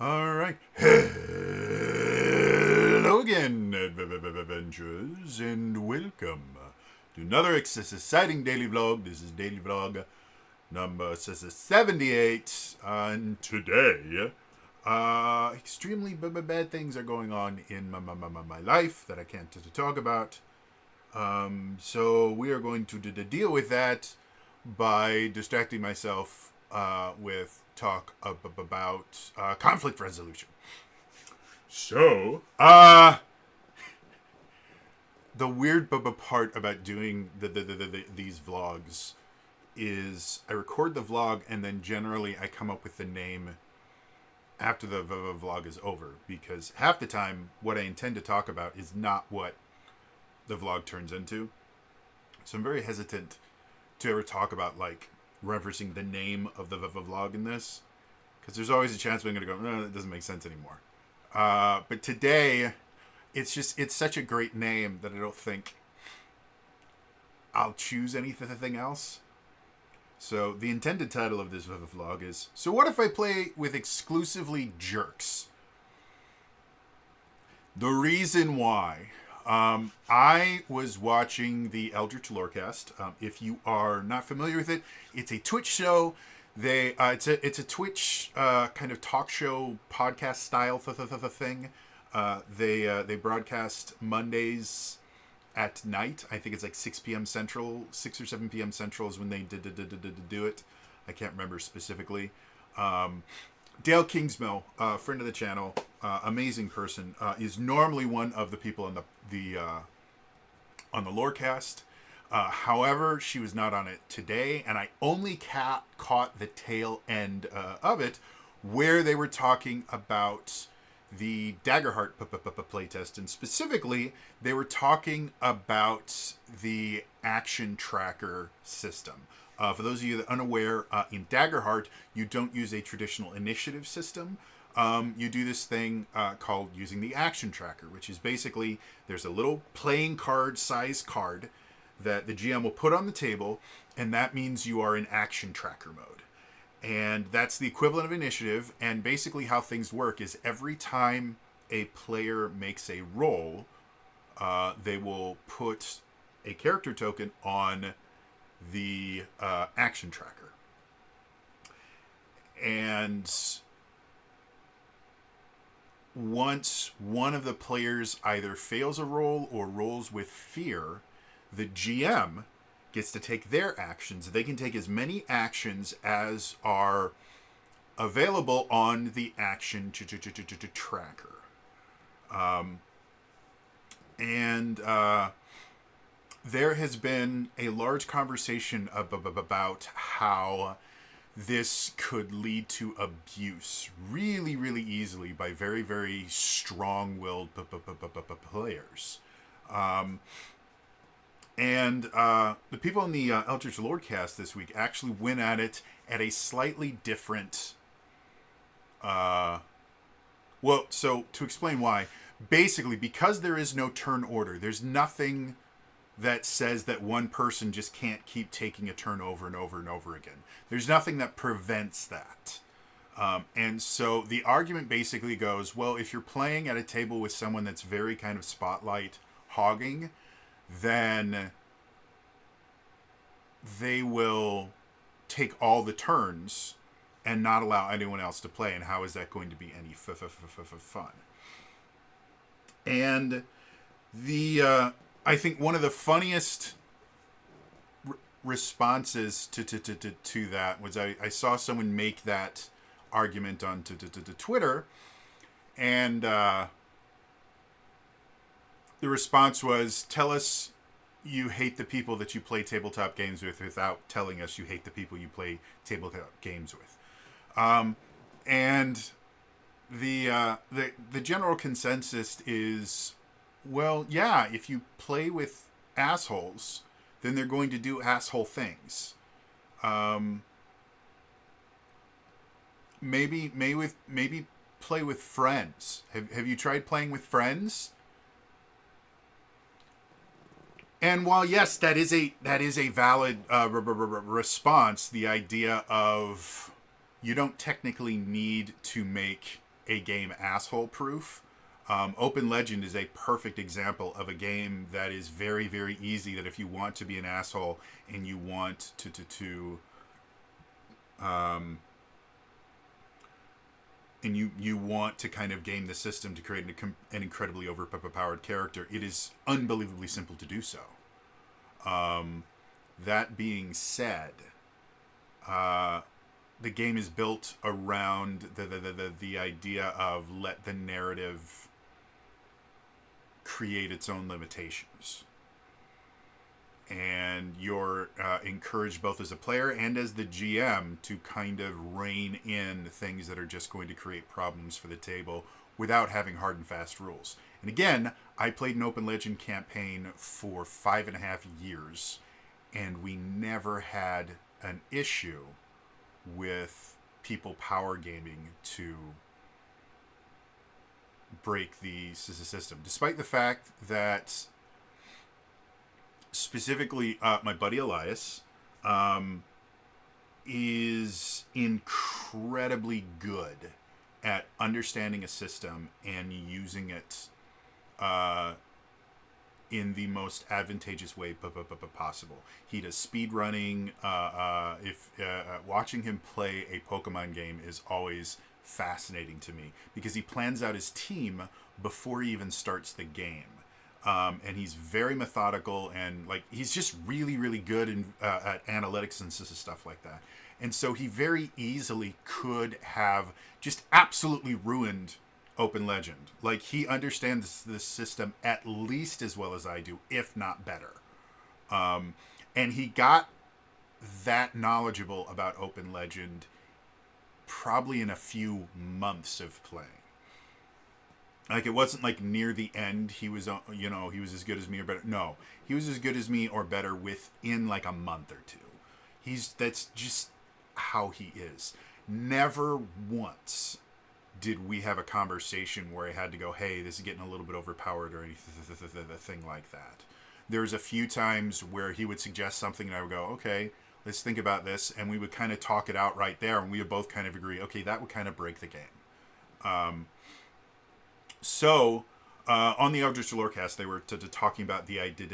All right. Hello again, adventurers, and welcome to another exciting daily vlog. This is daily vlog number 78, and today, extremely bad things are going on in my life that I can't talk about. So we are going to deal with that by distracting myself with talk about conflict resolution. So, the weird part about doing these vlogs is I record the vlog and then generally I come up with the name after the vlog is over, because half the time what I intend to talk about is not what the vlog turns into. So I'm very hesitant to ever talk about like referencing the name of the vlog in this, because there's always a chance I'm going to go, no, that doesn't make sense anymore. But today, it's such a great name that I don't think I'll choose anything else. So the intended title of this vlog is, so what if I play with exclusively jerks? The reason why, I was watching the Eldritch Lorecast. If you are not familiar with it, it's a Twitch show. It's a Twitch kind of talk show podcast style thing. They broadcast Mondays at night. I think it's like 6 p.m. Central, 6 or 7 p.m. Central is when they do it. I can't remember specifically. Dale Kingsmill, friend of the channel, amazing person, is normally one of the people on the Lorecast. However, she was not on it today, and I only caught the tail end of it, where they were talking about the Daggerheart playtest, and specifically, they were talking about the action tracker system. For those of you that are unaware, in Daggerheart, you don't use a traditional initiative system. You do this thing called using the action tracker, which is basically there's a little playing card size card that the GM will put on the table, and that means you are in action tracker mode. And that's the equivalent of initiative, and basically how things work is every time a player makes a roll, they will put a character token on the action tracker. And once one of the players either fails a roll or rolls with fear, the GM gets to take their actions. They can take as many actions as are available on the action tracker. And there has been a large conversation about how this could lead to abuse really, really easily by very, very strong-willed players. And the people in the Eldritch Lorecast this week actually went at it at a slightly different... so to explain why, basically, because there is no turn order, there's nothing that says that one person just can't keep taking a turn over and over and over again. There's nothing that prevents that. And so the argument basically goes, well, if you're playing at a table with someone that's very kind of spotlight hogging, then they will take all the turns and not allow anyone else to play. And how is that going to be any fun? And I think one of the funniest responses to that was I saw someone make that argument on to Twitter, and the response was, tell us you hate the people that you play tabletop games with without telling us you hate the people you play tabletop games with. And the general consensus is, well, yeah, if you play with assholes, then they're going to do asshole things. Maybe play with friends. Have you tried playing with friends? And while yes, that is a valid response, the idea of you don't technically need to make a game asshole proof. Open Legend is a perfect example of a game that is very, very easy. That if you want to be an asshole and you want um, and you want to kind of game the system to create an incredibly overpowered character, it is unbelievably simple to do so. That being said, the game is built around the idea of let the narrative create its own limitations. And you're encouraged both as a player and as the GM to kind of rein in things that are just going to create problems for the table without having hard and fast rules. And again, I played an Open Legend campaign for 5.5 years, and we never had an issue with people power gaming to break the system, despite the fact that specifically my buddy Elias is incredibly good at understanding a system and using it in the most advantageous way possible. He does speed running. If watching him play a Pokemon game is always fascinating to me because he plans out his team before he even starts the game. And he's very methodical and like he's just really, really good at analytics and stuff like that. And so he very easily could have just absolutely ruined Open Legend. Like he understands this system at least as well as I do, if not better. And he got that knowledgeable about Open Legend probably in a few months of playing. Like it wasn't like near the end he was he was as good as me or better. No, he was as good as me or better within like a month or two. That's just how he is. Never once did we have a conversation where I had to go, hey, this is getting a little bit overpowered or anything like that. There's a few times where he would suggest something and I would go, okay, let's think about this. And we would kind of talk it out right there. And we would both kind of agree, okay, that would kind of break the game. So on the Eldritch Lorecast, they were talking about the idea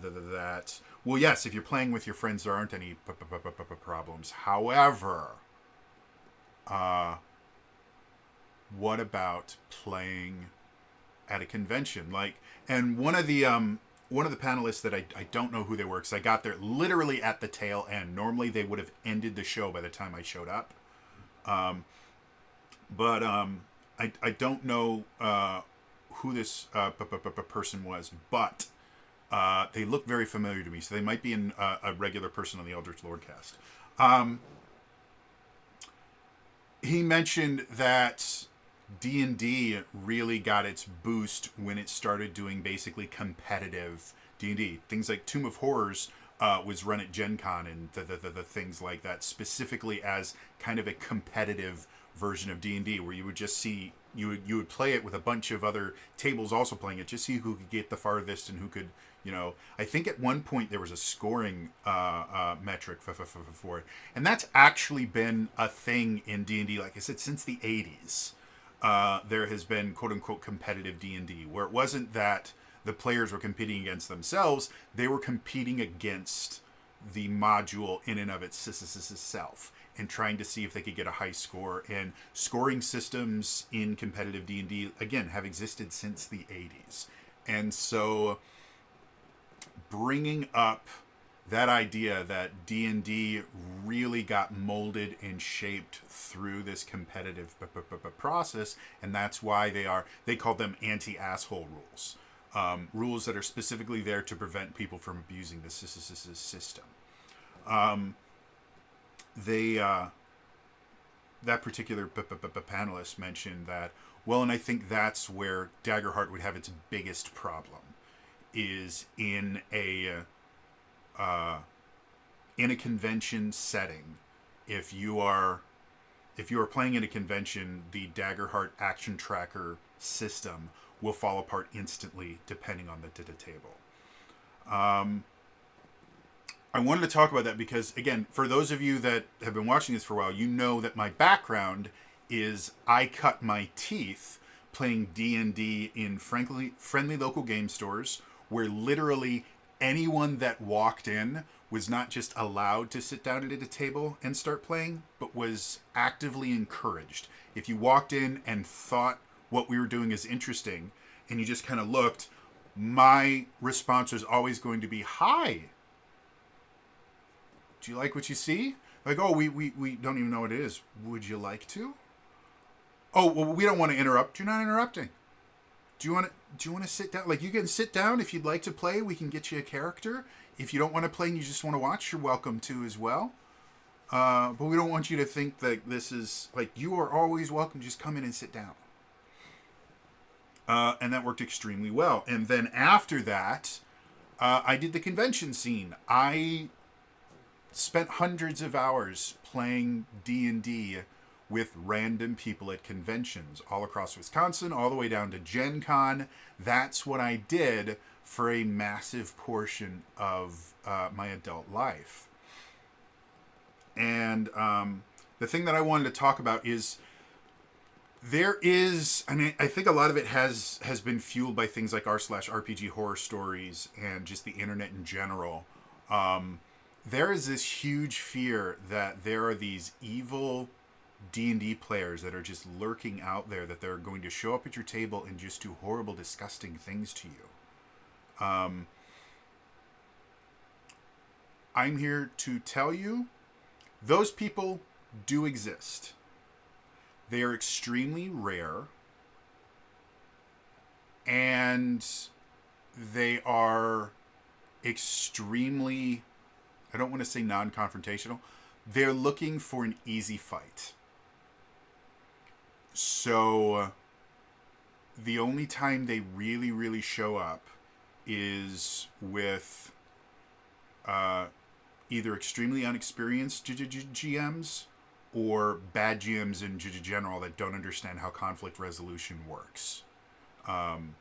that, well, yes, if you're playing with your friends, there aren't any problems. However, what about playing at a convention? Like, and one of the panelists that I don't know who they were because I got there literally at the tail end. Normally they would have ended the show by the time I showed up. But I don't know who this person was, but they look very familiar to me, so they might be a regular person on the Eldritch Lordcast. He mentioned that D&D really got its boost when it started doing basically competitive D&D. Things like Tomb of Horrors was run at Gen Con and the things like that, specifically as kind of a competitive version of D&D where you would just see you would play it with a bunch of other tables also playing it, just see who could get the farthest and who could, I think at one point there was a scoring metric for it, and that's actually been a thing in D&D, like I said, since the 80s. There has been quote unquote competitive D&D where it wasn't that the players were competing against themselves, they were competing against the module in and of itself and trying to see if they could get a high score. And scoring systems in competitive D&D, again, have existed since the 80s. And so bringing up that idea that D&D really got molded and shaped through this competitive process, and that's why they call them anti-asshole rules. Rules that are specifically there to prevent people from abusing the system. That particular panelist mentioned that, well, and I think that's where Daggerheart would have its biggest problem, is in a convention setting. If you are playing in a convention, the Daggerheart action tracker system will fall apart instantly depending on the table. I wanted to talk about that because, again, for those of you that have been watching this for a while, you know that my background is I cut my teeth playing D&D in friendly local game stores where literally anyone that walked in was not just allowed to sit down at a table and start playing, but was actively encouraged. If you walked in and thought what we were doing is interesting and you just kind of looked, my response was always going to be, hi, do you like what you see? Like, oh, we don't even know what it is. Would you like to? Oh, well, we don't want to interrupt. You're not interrupting. Do you want to sit down? Like, you can sit down if you'd like to play. We can get you a character. If you don't want to play and you just want to watch, you're welcome to as well. But we don't want you to think that this is like, you are always welcome. Just come in and sit down. And that worked extremely well. And then after that, I did the convention scene. I spent hundreds of hours playing D&D with random people at conventions all across Wisconsin, all the way down to Gen Con. That's what I did for a massive portion of my adult life. And the thing that I wanted to talk about is there is, I mean, I think a lot of it has been fueled by things like r/RPG horror stories and just the internet in general. There is this huge fear that there are these evil D&D players that are just lurking out there, that they're going to show up at your table and just do horrible, disgusting things to you. I'm here to tell you, those people do exist. They are extremely rare, and they are extremely, I don't want to say non-confrontational, they're looking for an easy fight. So the only time they really, really show up is with either extremely unexperienced GMs or bad GMs in general that don't understand how conflict resolution works. And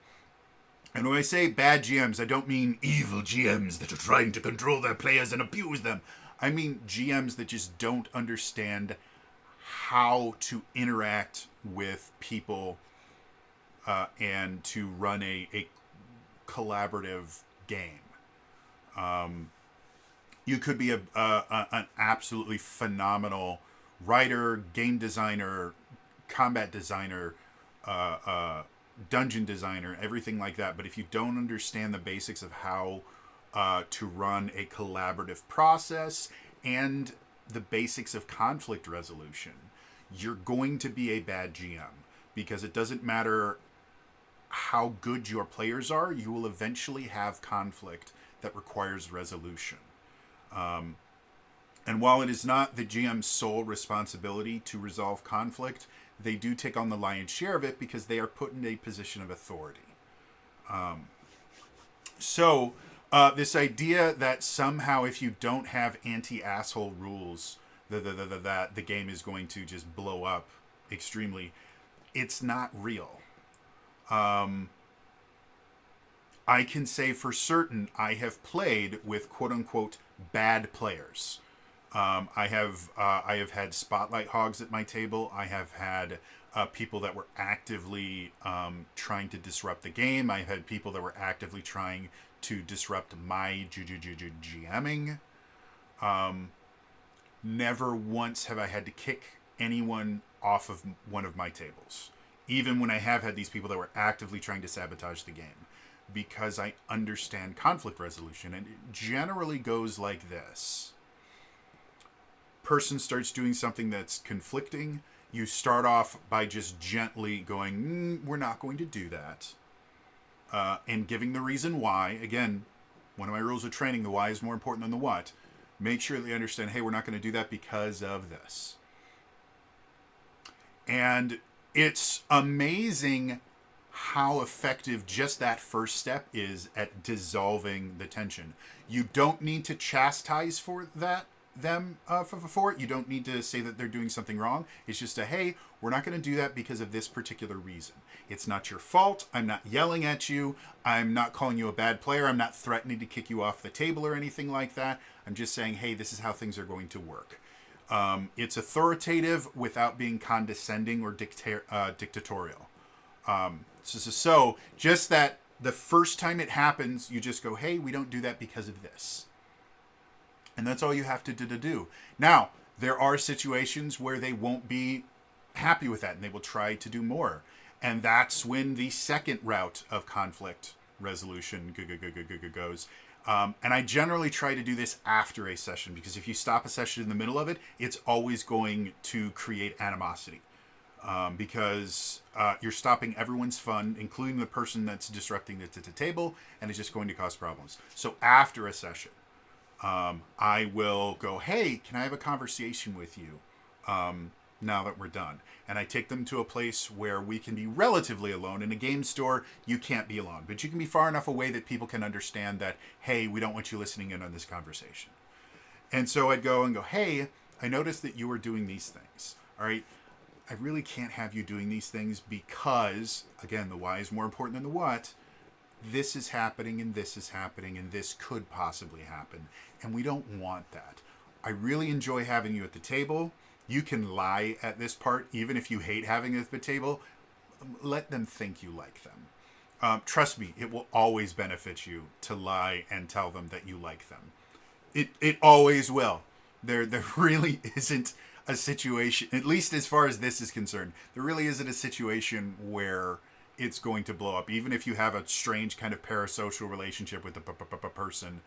when I say bad GMs, I don't mean evil GMs that are trying to control their players and abuse them. I mean GMs that just don't understand how to interact with people and to run a collaborative game. You could be an absolutely phenomenal writer, game designer, combat designer, dungeon designer, everything like that. But if you don't understand the basics of how to run a collaborative process and the basics of conflict resolution, you're going to be a bad GM, because it doesn't matter how good your players are, you will eventually have conflict that requires resolution. And while it is not the GM's sole responsibility to resolve conflict, they do take on the lion's share of it because they are put in a position of authority. So this idea that somehow if you don't have anti-asshole rules, that the game is going to just blow up extremely, it's not real. I can say for certain I have played with quote-unquote bad players. I have had spotlight hogs at my table. I have had people that were actively trying to disrupt the game. I've had people that were actively trying to disrupt my GMing. Never once have I had to kick anyone off of one of my tables, even when I have had these people that were actively trying to sabotage the game, because I understand conflict resolution. And it generally goes like this. Person starts doing something that's conflicting. You start off by just gently going, we're not going to do that. And giving the reason why. Again, one of my rules of training, the why is more important than the what. Make sure they understand, hey, we're not going to do that because of this. And it's amazing how effective just that first step is at dissolving the tension. You don't need to chastise for it. You don't need to say that they're doing something wrong. It's just hey, we're not going to do that because of this particular reason. It's not your fault. I'm not yelling at you. I'm not calling you a bad player. I'm not threatening to kick you off the table or anything like that. I'm just saying, hey, this is how things are going to work. It's authoritative without being condescending or dictatorial. So just that the first time it happens, you just go, hey, we don't do that because of this. And that's all you have to do. Now, there are situations where they won't be happy with that and they will try to do more. And that's when the second route of conflict resolution goes. And I generally try to do this after a session, because if you stop a session in the middle of it, it's always going to create animosity. Because you're stopping everyone's fun, including the person that's disrupting the table, and it's just going to cause problems. So after a session, I will go, hey, can I have a conversation with you now that we're done? And I take them to a place where we can be relatively alone. In a game store, you can't be alone, but you can be far enough away that people can understand that, hey, we don't want you listening in on this conversation. And so I'd go and go, hey, I noticed that you were doing these things. All right. I really can't have you doing these things because, again, the why is more important than the what. This is happening and this is happening and this could possibly happen. And we don't want that. I really enjoy having you at the table. You can lie at this part, even if you hate having it at the table. Let them think you like them. Trust me, it will always benefit you to lie and tell them that you like them. It always will. There really isn't a situation, at least as far as this is concerned, there really isn't a situation where it's going to blow up. Even if you have a strange kind of parasocial relationship with the person,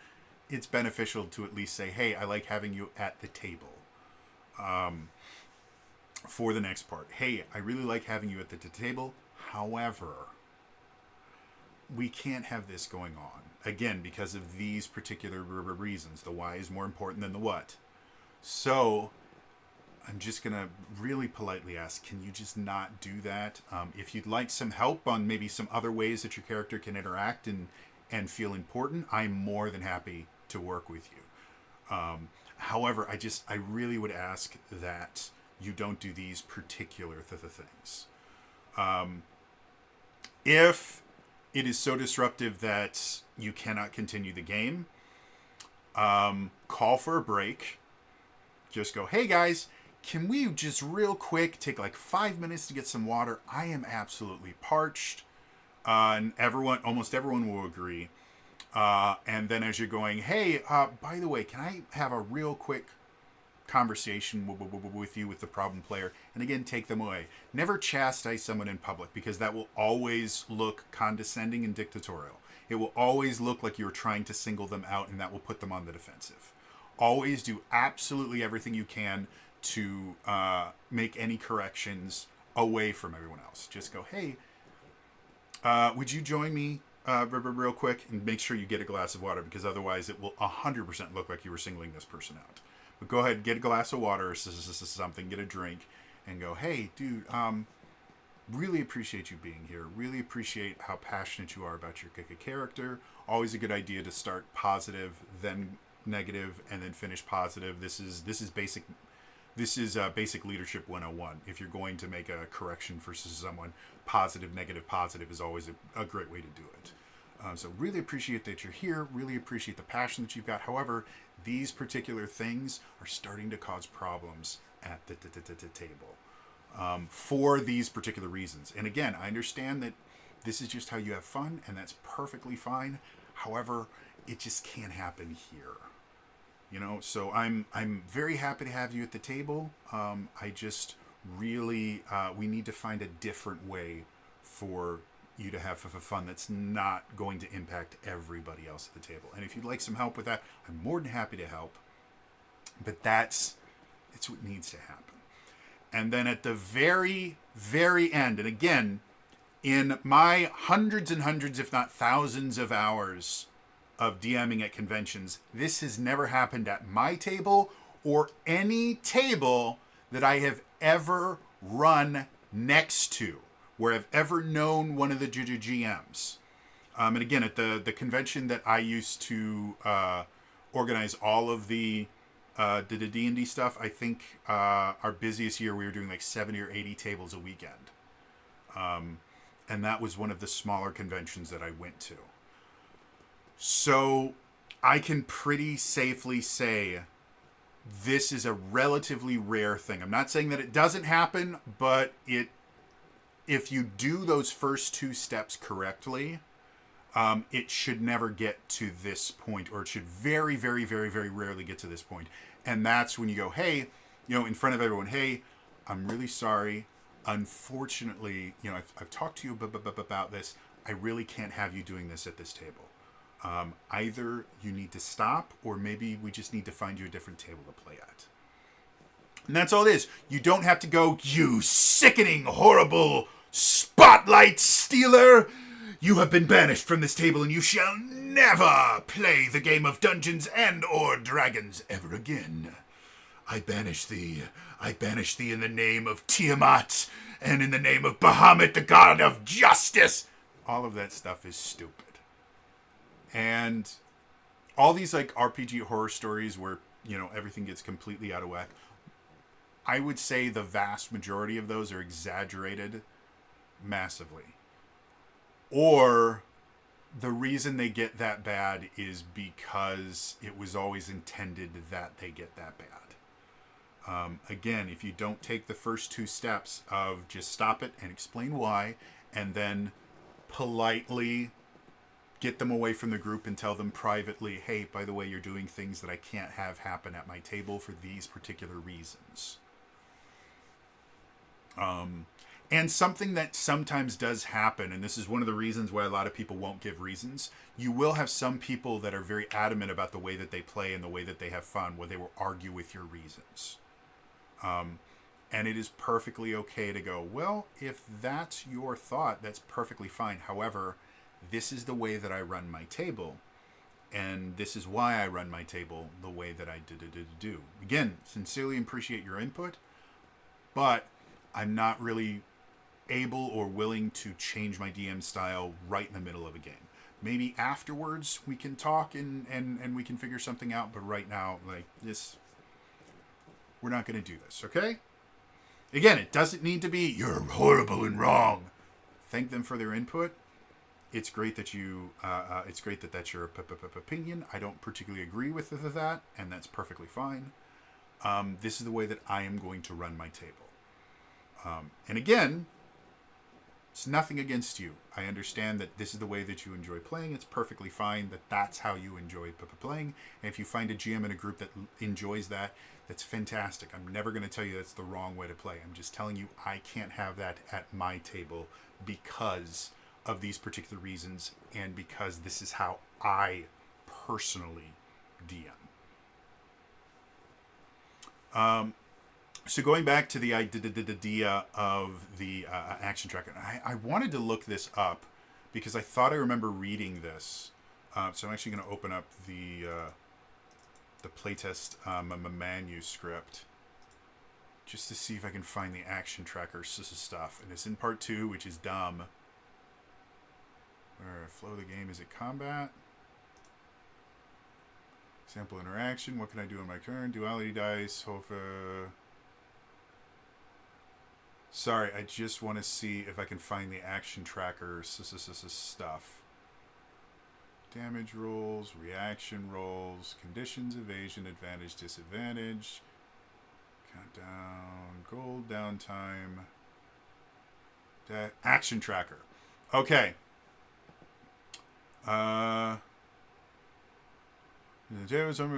it's beneficial to at least say, hey, I like having you at the table. For the next part, hey, I really like having you at the table. However, we can't have this going on. Again, because of these particular reasons. The why is more important than the what. So I'm just going to really politely ask, can you just not do that? If you'd like some help on maybe some other ways that your character can interact and feel important, I'm more than happy to work with you. However, I really would ask that you don't do these particular things. If it is so disruptive that you cannot continue the game, call for a break. Just go, hey guys, can we just real quick take like 5 minutes to get some water? I am absolutely parched. And almost everyone will agree. And then as you're going, hey, by the way, can I have a real quick conversation with you, with the problem player? And again, take them away. Never chastise someone in public, because that will always look condescending and dictatorial. It will always look like you're trying to single them out, and that will put them on the defensive. Always do absolutely everything you can to make any corrections away from everyone else. Just go, hey, would you join me real quick, and make sure you get a glass of water, because otherwise it will 100% look like you were singling this person out. But go ahead, get a glass of water or something, get a drink, and go, hey, dude, really appreciate you being here. Really appreciate how passionate you are about your character. Always a good idea to start positive, then negative, and then finish positive. This is basic. This is basic leadership 101. If you're going to make a correction for someone, positive, negative, positive is always a great way to do it. So really appreciate that you're here. Really appreciate the passion that you've got. However, these particular things are starting to cause problems at the table for these particular reasons. And again, I understand that this is just how you have fun, and that's perfectly fine. However, it just can't happen here. You know, so I'm very happy to have you at the table. I just really, we need to find a different way for you to have fun that's not going to impact everybody else at the table. And if you'd like some help with that, I'm more than happy to help. But it's what needs to happen. And then at the very, very end, and again, in my hundreds and hundreds, if not thousands of hours of DMing at conventions, this has never happened at my table or any table that I have ever run next to, where I've ever known one of the GMs. And again, at the convention that I used to organize all of the D&D stuff, I think our busiest year we were doing like 70 or 80 tables a weekend. And that was one of the smaller conventions that I went to. So I can pretty safely say this is a relatively rare thing. I'm not saying that it doesn't happen, but if you do those first two steps correctly, it should never get to this point, or it should very, very, very, very rarely get to this point. And that's when you go, hey, in front of everyone, hey, I'm really sorry. Unfortunately, I've talked to you about this. I really can't have you doing this at this table. Either you need to stop, or maybe we just need to find you a different table to play at. And that's all it is. You don't have to go, you sickening, horrible spotlight stealer. You have been banished from this table, and you shall never play the game of Dungeons and or Dragons ever again. I banish thee. I banish thee in the name of Tiamat, and in the name of Bahamut, the god of justice. All of that stuff is stupid. And all these like RPG horror stories where, everything gets completely out of whack, I would say the vast majority of those are exaggerated massively. Or the reason they get that bad is because it was always intended that they get that bad. Again, if you don't take the first two steps of just stop it and explain why, and then politely get them away from the group and tell them privately, hey, by the way, you're doing things that I can't have happen at my table for these particular reasons. And something that sometimes does happen, and this is one of the reasons why a lot of people won't give reasons, you will have some people that are very adamant about the way that they play and the way that they have fun, where they will argue with your reasons. And it is perfectly okay to go, well, if that's your thought, that's perfectly fine. However, this is the way that I run my table, and this is why I run my table the way that I do. Again, sincerely appreciate your input, but I'm not really able or willing to change my DM style right in the middle of a game. Maybe afterwards we can talk and we can figure something out, but right now, like this, we're not going to do this, okay? Again, it doesn't need to be, you're horrible and wrong. Thank them for their input. It's great that that's your opinion. I don't particularly agree with that, and that's perfectly fine. This is the way that I am going to run my table. And again, it's nothing against you. I understand that this is the way that you enjoy playing. It's perfectly fine that that's how you enjoy playing. And if you find a GM in a group that enjoys that, that's fantastic. I'm never going to tell you that's the wrong way to play. I'm just telling you I can't have that at my table because of these particular reasons, and because this is how I personally DM. So going back to the idea of the action tracker, I wanted to look this up because I thought I remember reading this. So I'm actually going to open up the playtest manuscript just to see if I can find the action tracker stuff. And it's in part 2, which is dumb. Where flow the game, is it combat? Sample interaction, what can I do on my turn? Duality dice, Hofa. Sorry, I just want to see if I can find the action tracker stuff. Damage rolls, reaction rolls, conditions, evasion, advantage, disadvantage. Countdown, gold, downtime. Action tracker. Okay. The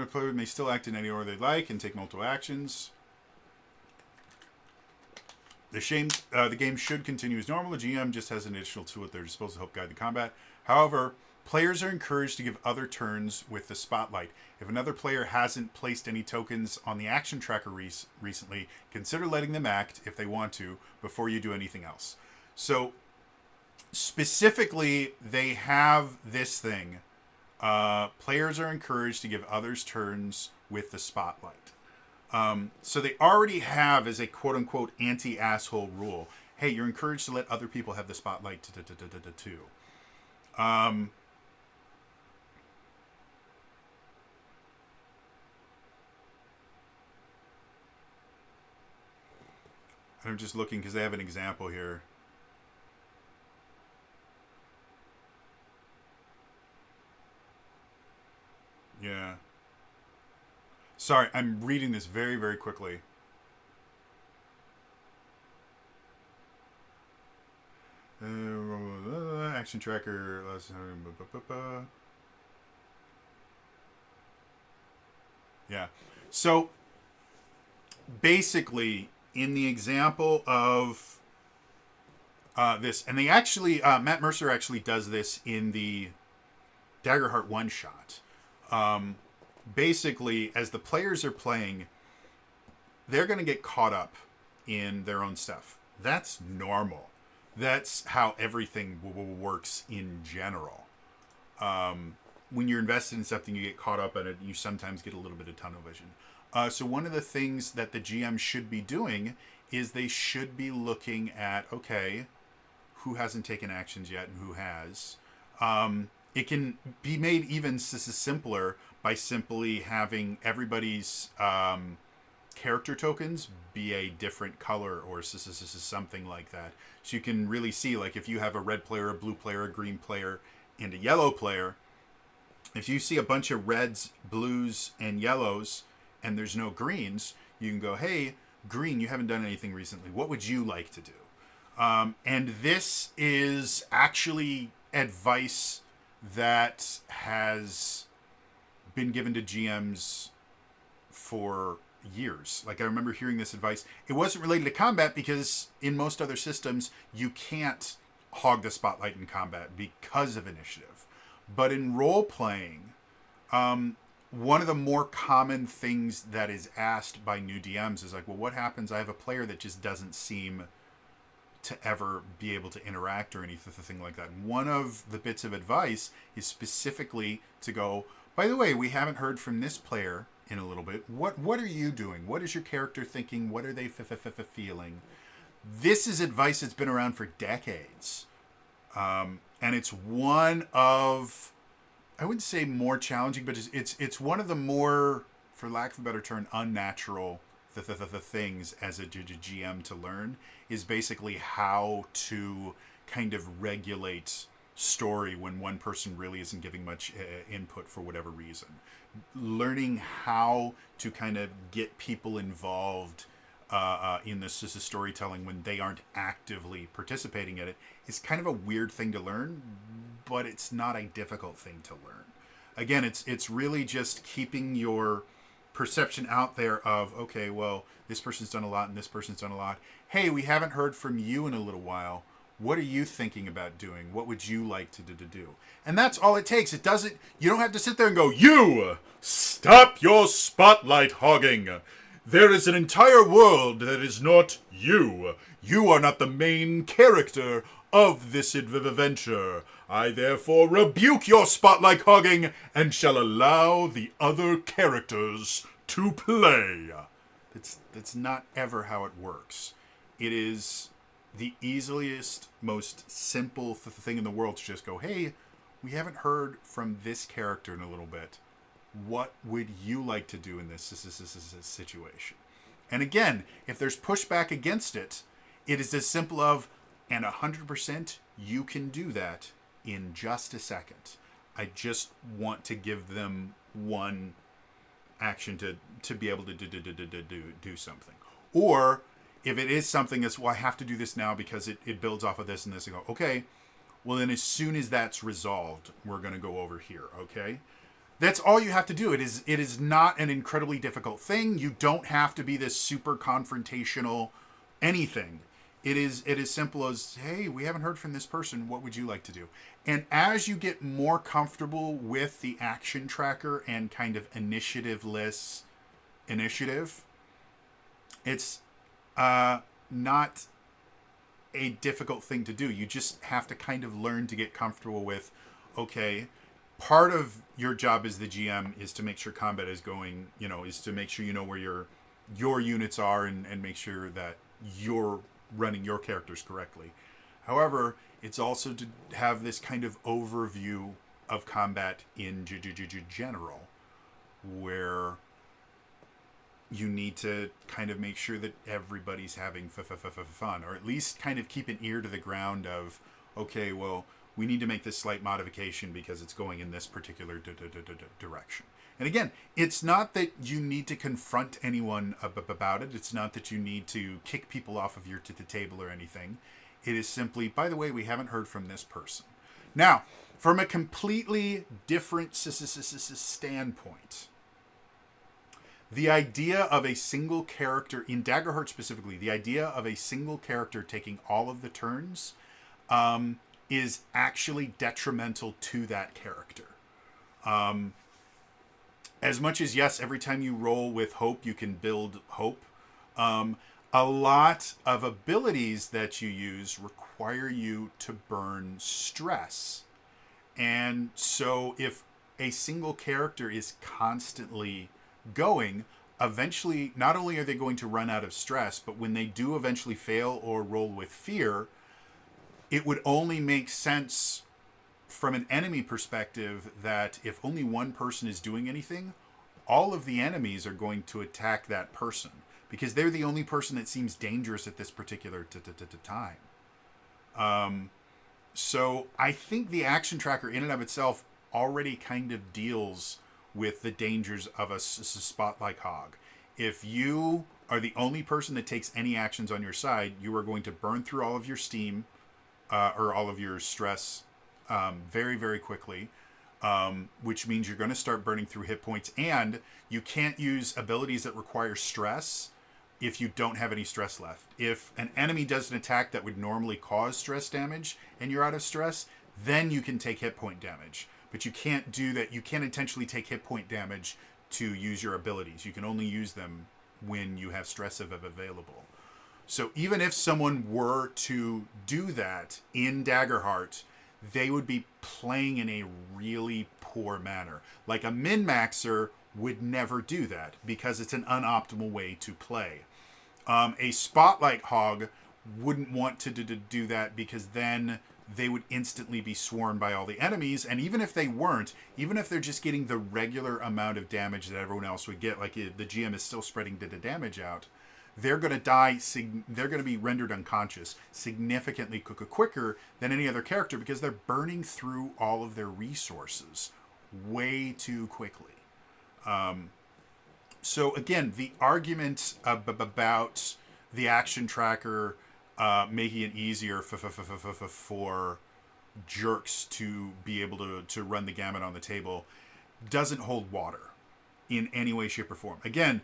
player may still act in any order they like and take multiple actions. The game should continue as normal. The GM just has an additional tool at their disposal to help guide the combat. However, players are encouraged to give other turns with the spotlight. If another player hasn't placed any tokens on the action tracker recently, consider letting them act if they want to before you do anything else. So, specifically, they have this thing. Players are encouraged to give others turns with the spotlight. So they already have, as a quote-unquote anti-asshole rule, hey, you're encouraged to let other people have the spotlight too. I'm just looking because they have an example here. Yeah. Sorry, I'm reading this very, very quickly. Action tracker. Yeah. So basically, in the example of this, and they actually, Matt Mercer actually does this in the Daggerheart one shot. Basically, as the players are playing, they're going to get caught up in their own stuff. That's normal. That's how everything works in general. When you're invested in something, you get caught up in it. You sometimes get a little bit of tunnel vision. So one of the things that the GM should be doing is they should be looking at, okay, who hasn't taken actions yet and who has. It can be made even simpler by simply having everybody's character tokens be a different color or something like that. So you can really see, like, if you have a red player, a blue player, a green player, and a yellow player, if you see a bunch of reds, blues, and yellows, and there's no greens, you can go, hey, green, you haven't done anything recently. What would you like to do? And this is actually advice that has been given to GMs for years. Like, I remember hearing this advice. It wasn't related to combat because in most other systems, you can't hog the spotlight in combat because of initiative. But in role playing, one of the more common things that is asked by new DMs is like, well, what happens? I have a player that just doesn't seem to ever be able to interact or anything like that. And one of the bits of advice is specifically to go, by the way, we haven't heard from this player in a little bit. What are you doing? What is your character thinking? What are they feeling? This is advice that's been around for decades. And it's one of, I wouldn't say more challenging, but it's one of the more, for lack of a better term, unnatural the things as a GM to learn is basically how to kind of regulate story when one person really isn't giving much input for whatever reason. Learning how to kind of get people involved in this storytelling when they aren't actively participating in it is kind of a weird thing to learn, but it's not a difficult thing to learn. Again, it's really just keeping your perception out there of, okay, well, this person's done a lot and this person's done a lot. Hey, we haven't heard from you in a little while. What are you thinking about doing? What would you like to do? And that's all it takes. It doesn't, you don't have to sit there and go, you stop your spotlight hogging. There is an entire world that is not you. You are not the main character of this adventure. I therefore rebuke your spotlight hogging and shall allow the other characters to play. That's not ever how it works. It is the easiest, most simple thing in the world to just go, hey, we haven't heard from this character in a little bit. What would you like to do in this situation? And again, if there's pushback against it, it is as simple of, and 100% you can do that in just a second. I just want to give them one action to be able to do something. Or if it is something that's, well, I have to do this now because it builds off of this and this, and go, okay, well then as soon as that's resolved, we're going to go over here, okay? That's all you have to do. It is not an incredibly difficult thing. You don't have to be this super confrontational anything. It is simple as, hey, we haven't heard from this person. What would you like to do? And as you get more comfortable with the action tracker and kind of initiative-less initiative, it's not a difficult thing to do. You just have to kind of learn to get comfortable with, okay, part of your job as the GM is to make sure combat is going, is to make sure you know where your units are and make sure that you're running your characters correctly. However, it's also to have this kind of overview of combat in general, where you need to kind of make sure that everybody's having fun, or at least kind of keep an ear to the ground of, okay, well, we need to make this slight modification because it's going in this particular direction. And again, it's not that you need to confront anyone about it. It's not that you need to kick people off of your table or anything. It is simply, by the way, we haven't heard from this person. Now, from a completely different standpoint, the idea of a single character, in Daggerheart specifically, the idea of a single character taking all of the turns is actually detrimental to that character. As much as, yes, every time you roll with hope, you can build hope, a lot of abilities that you use require you to burn stress. And so if a single character is constantly going, eventually, not only are they going to run out of stress, but when they do eventually fail or roll with fear, it would only make sense from an enemy perspective that if only one person is doing anything, all of the enemies are going to attack that person because they're the only person that seems dangerous at this particular time. So I think the action tracker in and of itself already kind of deals with the dangers of a spot like Hog. If you are the only person that takes any actions on your side, you are going to burn through all of your steam or all of your stress very, very quickly, which means you're going to start burning through hit points, and you can't use abilities that require stress if you don't have any stress left. If an enemy does an attack that would normally cause stress damage and you're out of stress, then you can take hit point damage. But you can't do that. You can't intentionally take hit point damage to use your abilities. You can only use them when you have stress available. So even if someone were to do that in Daggerheart, they would be playing in a really poor manner. Like a min-maxer would never do that because it's an unoptimal way to play. A Spotlight Hog wouldn't want to do that because then they would instantly be swarmed by all the enemies. And even if they weren't, even if they're just getting the regular amount of damage that everyone else would get, like the GM is still spreading the damage out, they're going to die, they're going to be rendered unconscious significantly quicker than any other character because they're burning through all of their resources way too quickly. So again, the argument about the action tracker making it easier for jerks to be able to run the gamut on the table doesn't hold water in any way, shape, or form. Again,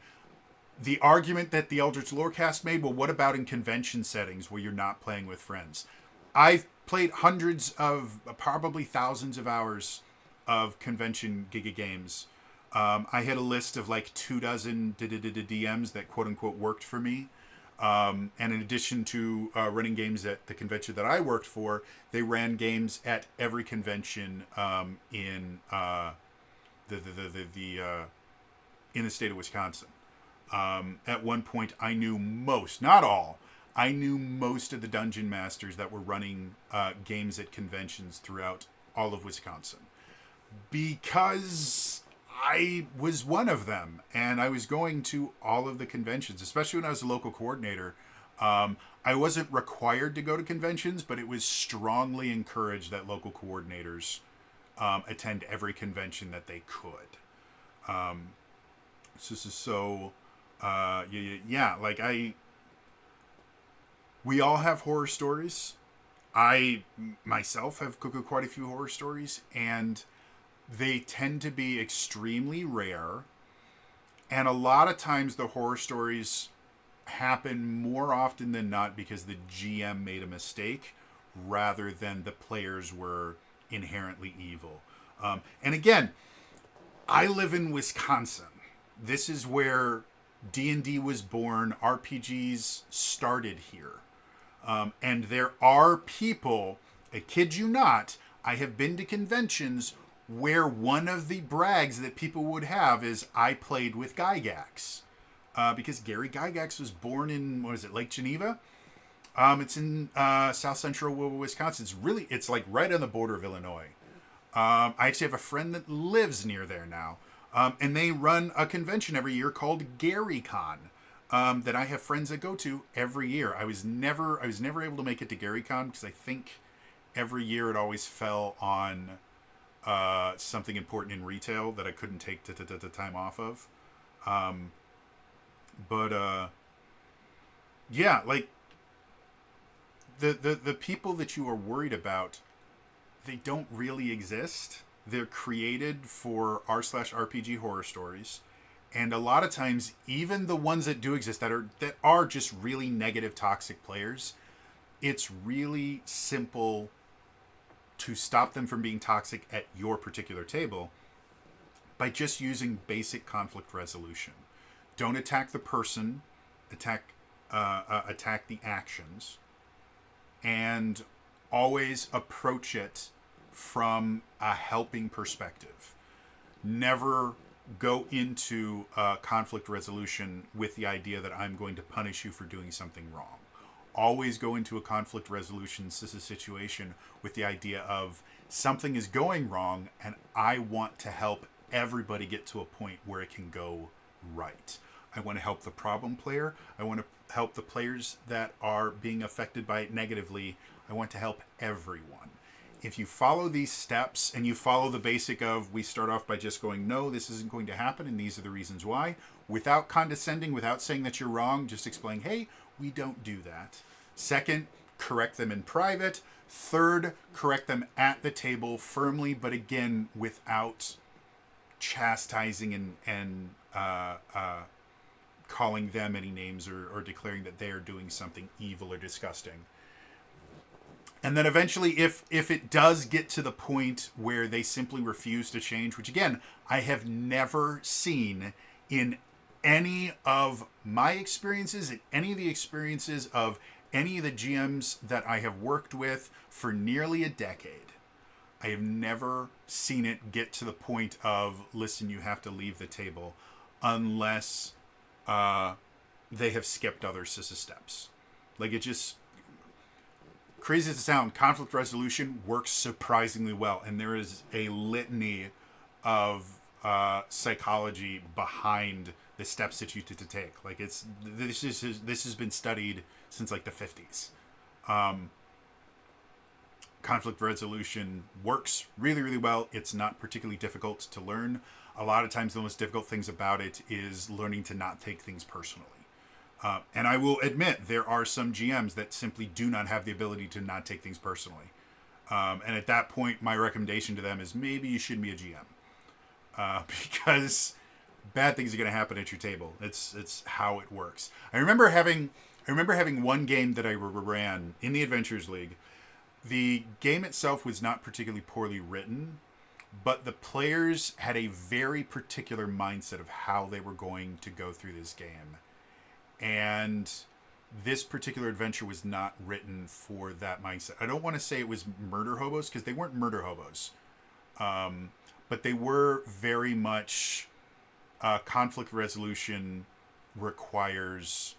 the argument that the Eldritch Lorecast made, well, what about in convention settings where you're not playing with friends? I've played hundreds of, probably thousands of hours of convention Giga games. I had a list of like 24 DMs that quote unquote worked for me. And in addition to running games at the convention that I worked for, they ran games at every convention in the state of Wisconsin. At one point, I knew most, not all, I knew most of the dungeon masters that were running games at conventions throughout all of Wisconsin. Because I was one of them, and I was going to all of the conventions, especially when I was a local coordinator. I wasn't required to go to conventions, but it was strongly encouraged that local coordinators attend every convention that they could. We all have horror stories. I myself have quite a few horror stories, and they tend to be extremely rare. And a lot of times the horror stories happen more often than not because the GM made a mistake rather than the players were inherently evil. And again, I live in Wisconsin. This is where D&D was born. RPGs started here. And there are people, I kid you not, I have been to conventions where one of the brags that people would have is I played with Gygax. Because Gary Gygax was born in, Lake Geneva? It's in south central Wisconsin. It's like right on the border of Illinois. I actually have a friend that lives near there now. And they run a convention every year called GaryCon. That I have friends that go to every year. I was never able to make it to GaryCon because I think every year it always fell on something important in retail that I couldn't take the time off of. Um, but yeah, like the people that you are worried about, they don't really exist. They're created for r/RPG horror stories, and a lot of times, even the ones that do exist that are just really negative, toxic players, it's really simple to stop them from being toxic at your particular table by just using basic conflict resolution. Don't attack the person, attack the actions, and always approach it from a helping perspective. Never go into conflict resolution with the idea that I'm going to punish you for doing something wrong. Always go into a conflict resolution situation with the idea of something is going wrong and I want to help everybody get to a point where it can go right. I want to help the problem player. I want to help the players that are being affected by it negatively. I want to help everyone. If you follow these steps and you follow the basic of, we start off by just going, no, this isn't going to happen and these are the reasons why, without condescending, without saying that you're wrong, just explain, hey, we don't do that. Second, correct them in private. Third, correct them at the table firmly, but again, without chastising and calling them any names or declaring that they are doing something evil or disgusting. And then eventually, if it does get to the point where they simply refuse to change, which again, I have never seen in any of my experiences, in any of the experiences of any of the GMs that I have worked with for nearly a decade, I have never seen it get to the point of, listen, you have to leave the table unless they have skipped other CISA steps. Like, it just, crazy as it sounds, conflict resolution works surprisingly well, and there is a litany of psychology behind the steps that you need to take. Like, this has been studied since like the 50s. Conflict resolution works really, really well. It's not particularly difficult to learn. A lot of times the most difficult things about it is learning to not take things personally. And I will admit, there are some GMs that simply do not have the ability to not take things personally. And at that point, my recommendation to them is maybe you shouldn't be a GM. Because bad things are going to happen at your table. It's how it works. I remember having one game that I ran in the Adventures League. The game itself was not particularly poorly written, but the players had a very particular mindset of how they were going to go through this game. And this particular adventure was not written for that mindset. I don't want to say it was murder hobos, because they weren't murder hobos. But they were very much conflict resolution requires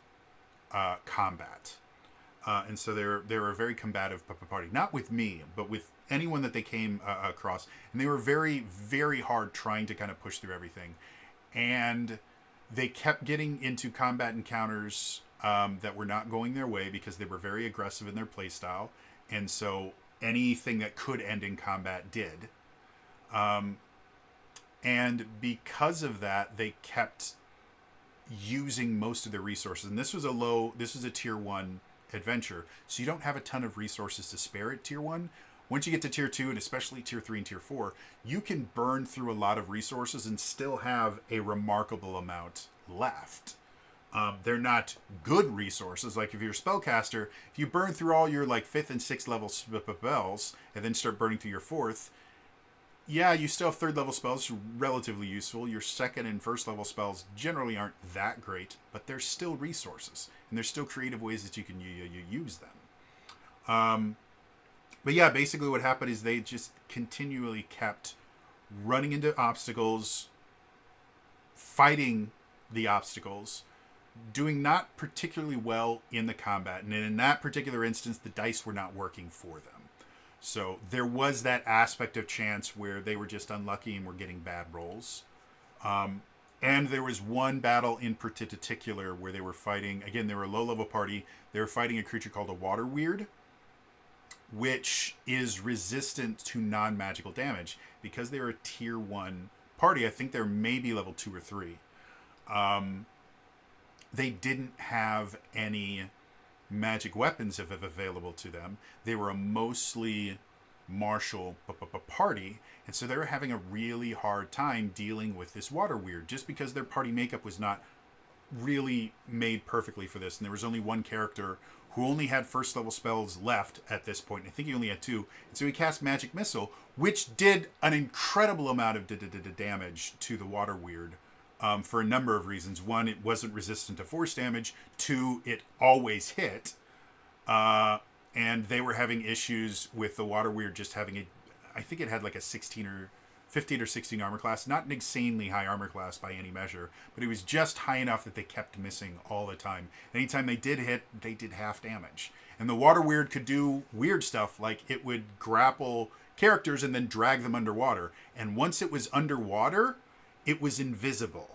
combat. And so they're a very combative party. Not with me, but with anyone that they came across. And they were very, very hard trying to kind of push through everything. And they kept getting into combat encounters that were not going their way because they were very aggressive in their playstyle. And so anything that could end in combat did. And because of that, they kept using most of their resources. And this was a tier 1 adventure. So you don't have a ton of resources to spare at tier 1. Once you get to tier 2, and especially tier 3 and tier 4, you can burn through a lot of resources and still have a remarkable amount left. They're not good resources. Like if you're a spellcaster, if you burn through all your like 5th and 6th level spells and then start burning through your 4th, yeah, you still have 3rd level spells, relatively useful. Your 2nd and 1st level spells generally aren't that great, but they're still resources. And there's still creative ways that you can use them. But yeah, basically what happened is they just continually kept running into obstacles, fighting the obstacles, doing not particularly well in the combat. And in that particular instance, the dice were not working for them. So there was that aspect of chance where they were just unlucky and were getting bad rolls. And there was one battle in particular where they were fighting, again, they were a low-level party. They were fighting a creature called a water weird. which is resistant to non-magical damage because they're a tier 1 party. I think they're maybe level 2 or 3. They didn't have any magic weapons available to them. They were a mostly martial party, and so they were having a really hard time dealing with this water weird just because their party makeup was not really made perfectly for this. And there was only one character who only had first level spells left at this point. I think he only had 2. And so he cast Magic Missile, which did an incredible amount of damage to the water weird for a number of reasons. One, it wasn't resistant to force damage. 2, it always hit. And they were having issues with the water weird just having I think it had like a 16 or 15 or 16 armor class. Not an insanely high armor class by any measure, but it was just high enough that they kept missing all the time. Anytime they did hit, they did half damage. And the water weird could do weird stuff, like it would grapple characters and then drag them underwater. And once it was underwater, it was invisible.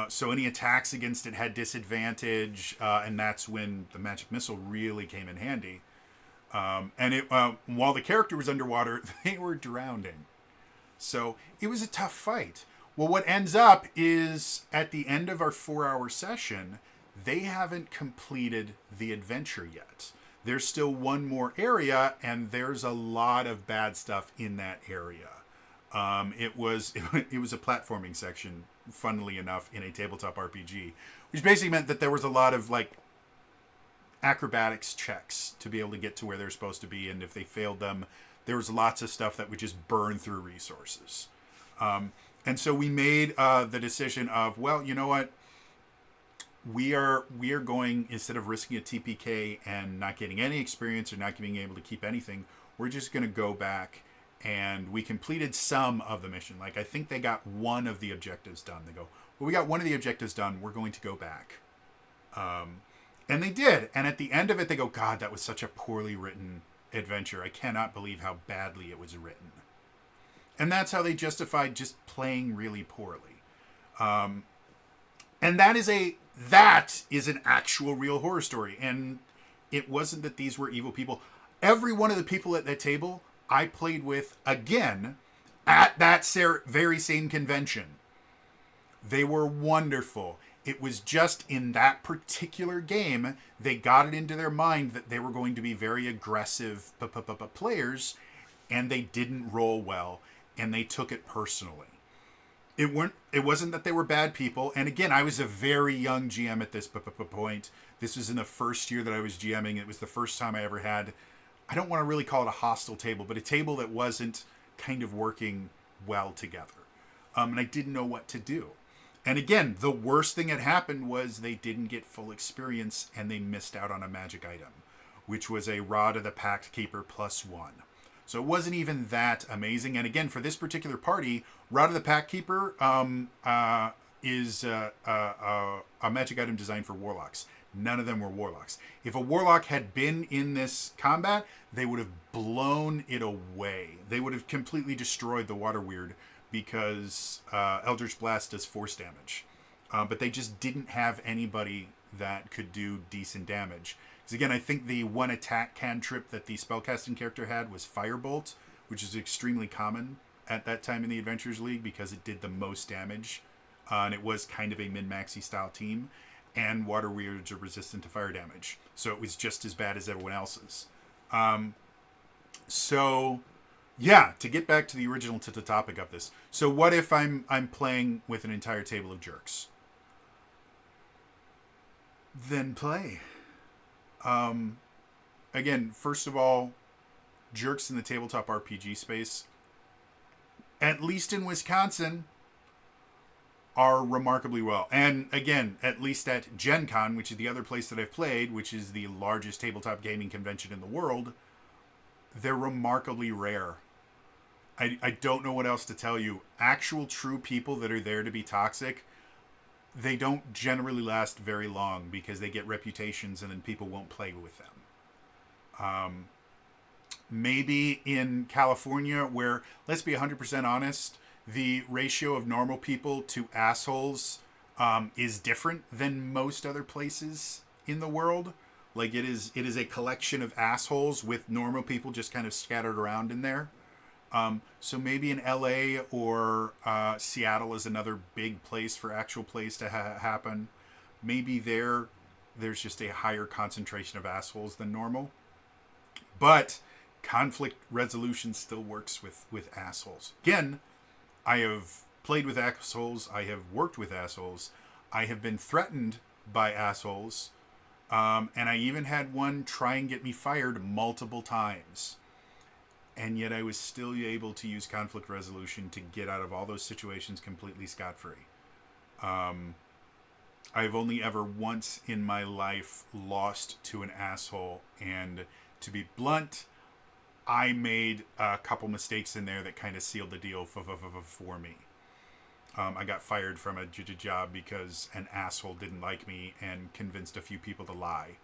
So any attacks against it had disadvantage, and that's when the Magic Missile really came in handy. While the character was underwater, they were drowning. So it was a tough fight. Well, what ends up is at the end of our 4-hour session, they haven't completed the adventure yet. There's still one more area, and there's a lot of bad stuff in that area. It was a platforming section, funnily enough, in a tabletop RPG, which basically meant that there was a lot of like acrobatics checks to be able to get to where they're supposed to be, and if they failed them, there was lots of stuff that would just burn through resources. And so we made the decision of, well, you know what? We are going, instead of risking a TPK and not getting any experience or not being able to keep anything, we're just going to go back. And we completed some of the mission. Like, I think they got one of the objectives done. They go, well, we got one of the objectives done. We're going to go back. And they did. And at the end of it, they go, God, that was such a poorly written adventure. I cannot believe how badly it was written. And that's how they justified just playing really poorly. And that is an actual real horror story. And it wasn't that these were evil people. Every one of the people at that table I played with again at that very same convention. They were wonderful. It was just in that particular game, they got it into their mind that they were going to be very aggressive players, and they didn't roll well, and they took it personally. It wasn't that they were bad people, and again, I was a very young GM at this point. This was in the first year that I was GMing. It was the first time I ever had, I don't want to really call it a hostile table, but a table that wasn't kind of working well together. And I didn't know what to do. And again, the worst thing that happened was they didn't get full experience and they missed out on a magic item, which was a Rod of the Pact Keeper +1. So it wasn't even that amazing. And again, for this particular party, Rod of the Pact Keeper is a magic item designed for warlocks. None of them were warlocks. If a warlock had been in this combat, they would have blown it away. They would have completely destroyed the water weird because Eldritch Blast does force damage. But they just didn't have anybody that could do decent damage. Because again, I think the one attack cantrip that the spellcasting character had was Firebolt, which is extremely common at that time in the Adventurers League because it did the most damage. And it was kind of a min-maxy style team. And water weirds are resistant to fire damage. So it was just as bad as everyone else's. So, yeah, to get back to the original topic of this. So what if I'm playing with an entire table of jerks? Then play. Again, first of all, jerks in the tabletop RPG space, at least in Wisconsin, are remarkably well. And again, at least at Gen Con, which is the other place that I've played, which is the largest tabletop gaming convention in the world, they're remarkably rare. I don't know what else to tell you. Actual true people that are there to be toxic, they don't generally last very long because they get reputations and then people won't play with them. Maybe in California where, let's be 100% honest, the ratio of normal people to assholes is different than most other places in the world. Like it is a collection of assholes with normal people just kind of scattered around in there. So maybe in LA or Seattle is another big place for actual plays to happen. Maybe there's just a higher concentration of assholes than normal. But conflict resolution still works with assholes. Again, I have played with assholes. I have worked with assholes. I have been threatened by assholes. And I even had one try and get me fired multiple times. And yet I was still able to use conflict resolution to get out of all those situations completely scot-free. I've only ever once in my life lost to an asshole. And to be blunt, I made a couple mistakes in there that kind of sealed the deal for me. I got fired from a job because an asshole didn't like me and convinced a few people to lie.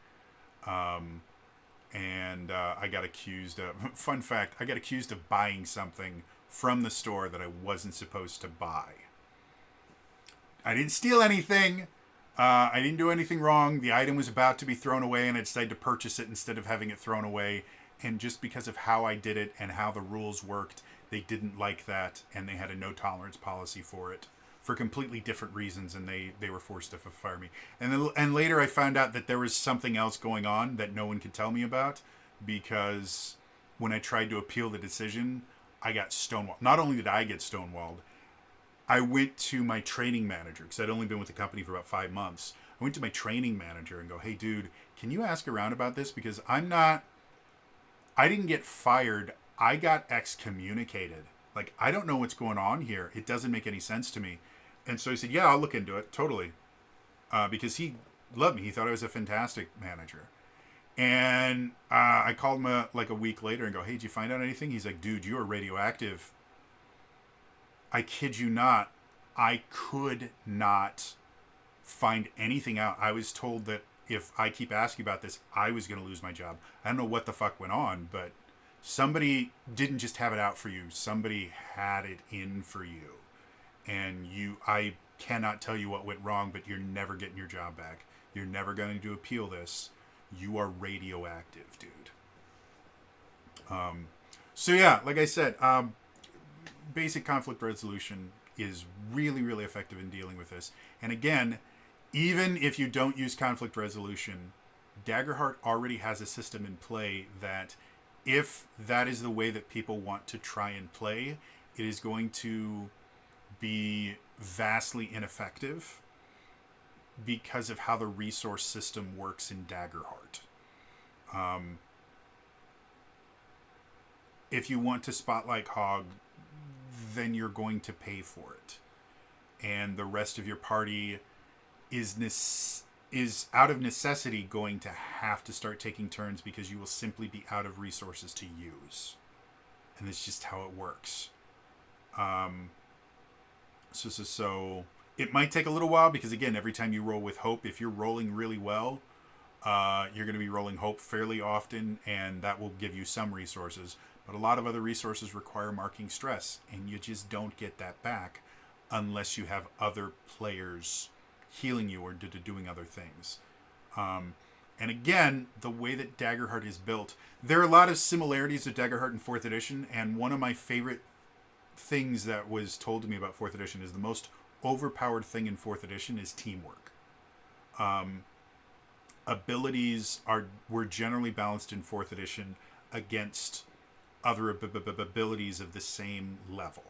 And I got accused of, fun fact, I got accused of buying something from the store that I wasn't supposed to buy. I didn't steal anything. I didn't do anything wrong. The item was about to be thrown away and I decided to purchase it instead of having it thrown away. And just because of how I did it and how the rules worked, they didn't like that, and they had a no tolerance policy for it for completely different reasons, and they were forced to fire me. And later I found out that there was something else going on that no one could tell me about, because when I tried to appeal the decision, I got stonewalled. Not only did I get stonewalled, I went to my training manager, because I'd only been with the company for about 5 months. I went to my training manager and go, hey dude, can you ask around about this? Because I didn't get fired. I got excommunicated. Like, I don't know what's going on here. It doesn't make any sense to me. And so he said, yeah, I'll look into it. Totally. Because he loved me. He thought I was a fantastic manager. And I called him like a week later and go, hey, did you find out anything? He's like, dude, you are radioactive. I kid you not. I could not find anything out. I was told that if I keep asking about this, I was going to lose my job. I don't know what the fuck went on, but somebody didn't just have it out for you. Somebody had it in for you. And I cannot tell you what went wrong, but you're never getting your job back. You're never going to appeal this. You are radioactive, dude. So yeah, like I said, basic conflict resolution is really, really effective in dealing with this. And again, even if you don't use conflict resolution, Daggerheart already has a system in play that if that is the way that people want to try and play, it is going to be vastly ineffective because of how the resource system works in Daggerheart. If you want to spotlight Hog, then you're going to pay for it. And the rest of your party is out of necessity going to have to start taking turns because you will simply be out of resources to use. And it's just how it works. So it might take a little while because, again, every time you roll with hope, if you're rolling really well, you're going to be rolling hope fairly often, and that will give you some resources. But a lot of other resources require marking stress, and you just don't get that back unless you have other players healing you or doing other things. And again, the way that Daggerheart is built, there are a lot of similarities to Daggerheart in 4th edition, and one of my favorite things that was told to me about 4th edition is the most overpowered thing in 4th edition is teamwork. Abilities were generally balanced in 4th edition against other abilities of the same level.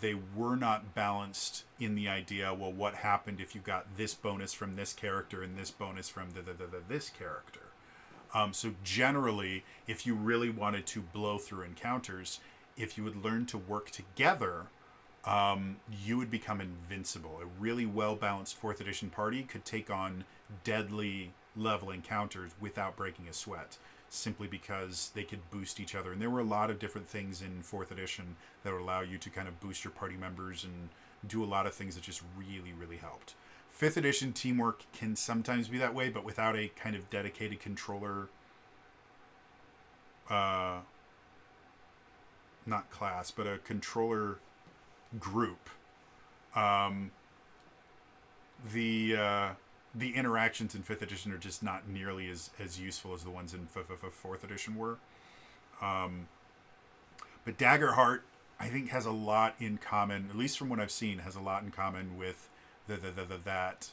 They were not balanced in the idea, well, what happened if you got this bonus from this character and this bonus from this character? So generally, if you really wanted to blow through encounters, if you would learn to work together, you would become invincible. A really well-balanced 4th edition party could take on deadly level encounters without breaking a sweat, simply because they could boost each other. And there were a lot of different things in 4th edition that would allow you to kind of boost your party members and do a lot of things that just really, really helped. 5th edition teamwork can sometimes be that way, but without a kind of dedicated controller, not class, but a controller group. The the interactions in 5th edition are just not nearly as useful as the ones in 4th edition were. But Daggerheart, I think, has a lot in common, at least from what I've seen, has a lot in common with that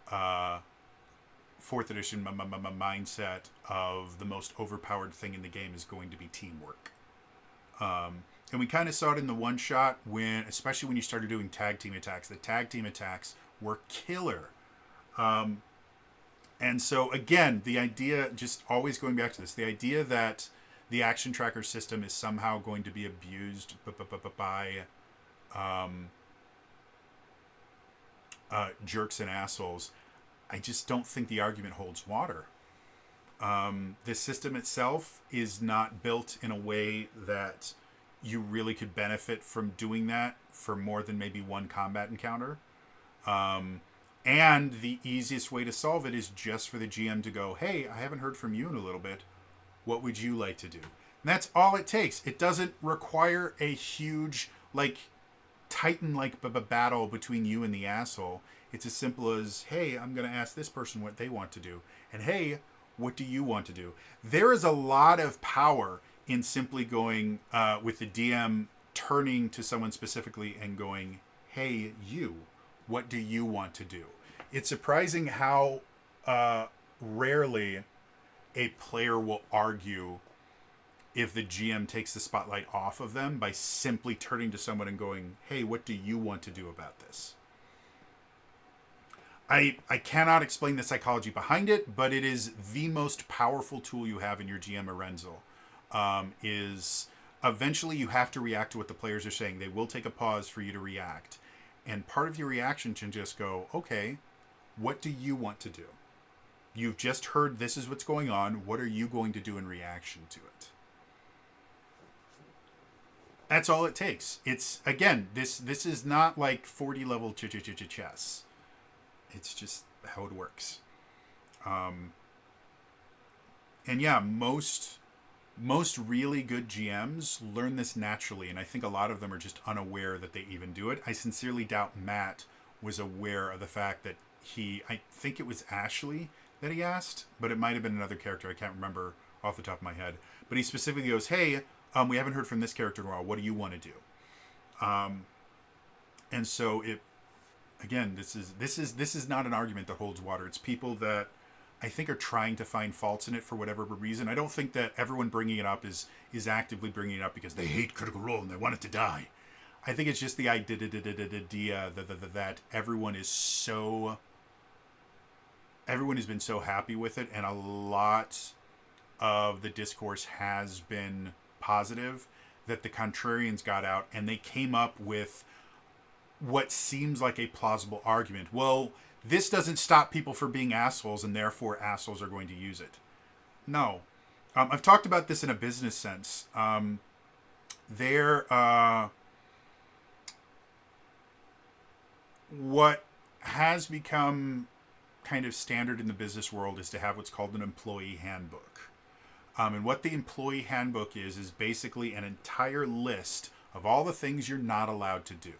4th edition mindset of the most overpowered thing in the game is going to be teamwork. And we kind of saw it in the one shot when, especially when you started doing tag team attacks. The tag team attacks were killer. And so again, the idea, just always going back to this, the idea that the action tracker system is somehow going to be abused by jerks and assholes, I just don't think the argument holds water. The system itself is not built in a way that you really could benefit from doing that for more than maybe one combat encounter. And the easiest way to solve it is just for the GM to go, hey, I haven't heard from you in a little bit. What would you like to do? And that's all it takes. It doesn't require a huge, like, Titan-like battle between you and the asshole. It's as simple as, hey, I'm going to ask this person what they want to do. And hey, what do you want to do? There is a lot of power in simply going with the DM turning to someone specifically and going, hey, you, what do you want to do? It's surprising how rarely a player will argue if the GM takes the spotlight off of them by simply turning to someone and going, hey, what do you want to do about this? I cannot explain the psychology behind it, but it is the most powerful tool you have in your GM Arenzel. Is eventually you have to react to what the players are saying. They will take a pause for you to react. And part of your reaction can just go, okay, what do you want to do? You've just heard this is what's going on. What are you going to do in reaction to it? That's all it takes. It's, again, this is not like 40 level chess. It's just how it works. And yeah, most really good GMs learn this naturally, and I think a lot of them are just unaware that they even do it. I sincerely doubt Matt was aware of the fact that I think it was Ashley that he asked, but it might have been another character. I can't remember off the top of my head. But he specifically goes, hey, we haven't heard from this character in a while. What do you want to do? And so it, again, this is not an argument that holds water. It's people that I think are trying to find faults in it for whatever reason. I don't think that everyone bringing it up is actively bringing it up because they hate Critical Role and they want it to die. I think it's just the idea that everyone has been so happy with it, and a lot of the discourse has been positive, that the contrarians got out and they came up with what seems like a plausible argument. Well, this doesn't stop people from being assholes, and therefore assholes are going to use it. No. I've talked about this in a business sense. What has become kind of standard in the business world is to have what's called an employee handbook. And what the employee handbook is basically an entire list of all the things you're not allowed to do.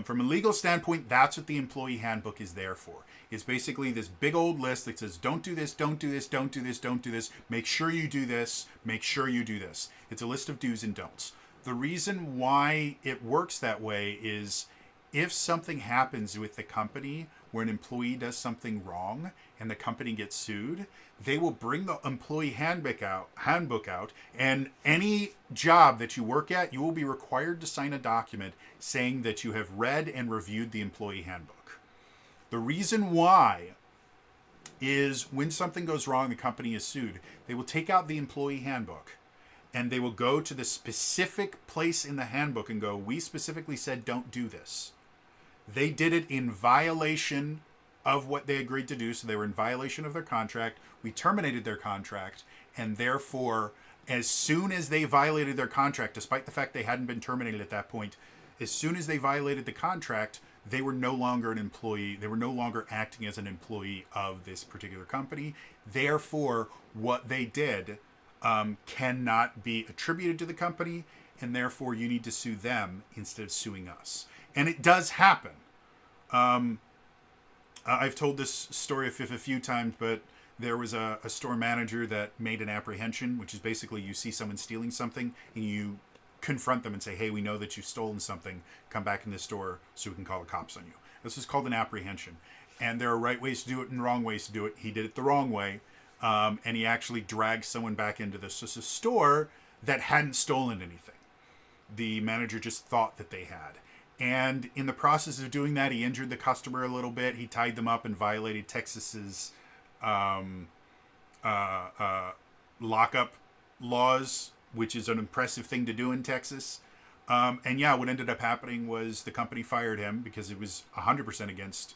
From a legal standpoint, that's what the employee handbook is there for. It's basically this big old list that says, don't do this, don't do this, don't do this, don't do this. Make sure you do this. Make sure you do this. It's a list of do's and don'ts. The reason why it works that way is if something happens with the company where an employee does something wrong and the company gets sued, they will bring the employee handbook out, and any job that you work at, you will be required to sign a document saying that you have read and reviewed the employee handbook. The reason why is when something goes wrong, the company is sued, they will take out the employee handbook and they will go to the specific place in the handbook and go, we specifically said don't do this. They did it in violation of what they agreed to do, so they were in violation of their contract. We terminated their contract, and therefore, as soon as they violated their contract, despite the fact they hadn't been terminated at that point, as soon as they violated the contract, they were no longer an employee. They were no longer acting as an employee of this particular company. Therefore, what they did cannot be attributed to the company, and therefore you need to sue them instead of suing us. And it does happen. I've told this story a few times, but there was a store manager that made an apprehension, which is basically you see someone stealing something and you confront them and say, hey, we know that you've stolen something. Come back in the store so we can call the cops on you. This is called an apprehension. And there are right ways to do it and wrong ways to do it. He did it the wrong way. And he actually dragged someone back into the store that hadn't stolen anything. The manager just thought that they had. And in the process of doing that, he injured the customer a little bit. He tied them up and violated Texas's lockup laws, which is an impressive thing to do in Texas. And yeah, what ended up happening was the company fired him because it was 100% against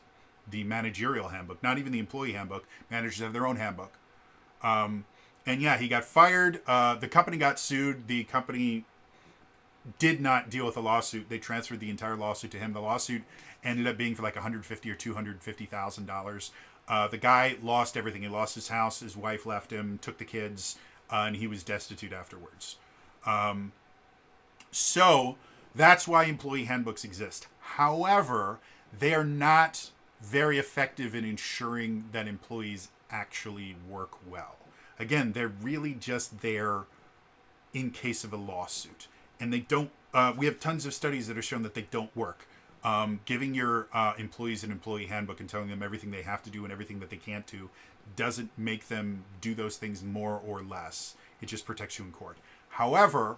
the managerial handbook, not even the employee handbook. Managers have their own handbook. And yeah, he got fired. The company got sued. The company did not deal with the lawsuit. They transferred the entire lawsuit to him. The lawsuit ended up being for like $150,000 or $250,000. The guy lost everything. He lost his house. His wife left him, took the kids, and he was destitute afterwards. So that's why employee handbooks exist. However, they are not very effective in ensuring that employees actually work well. Again, they're really just there in case of a lawsuit. And they don't, we have tons of studies that have shown that they don't work. Giving your employees an employee handbook and telling them everything they have to do and everything that they can't do doesn't make them do those things more or less. It just protects you in court. However,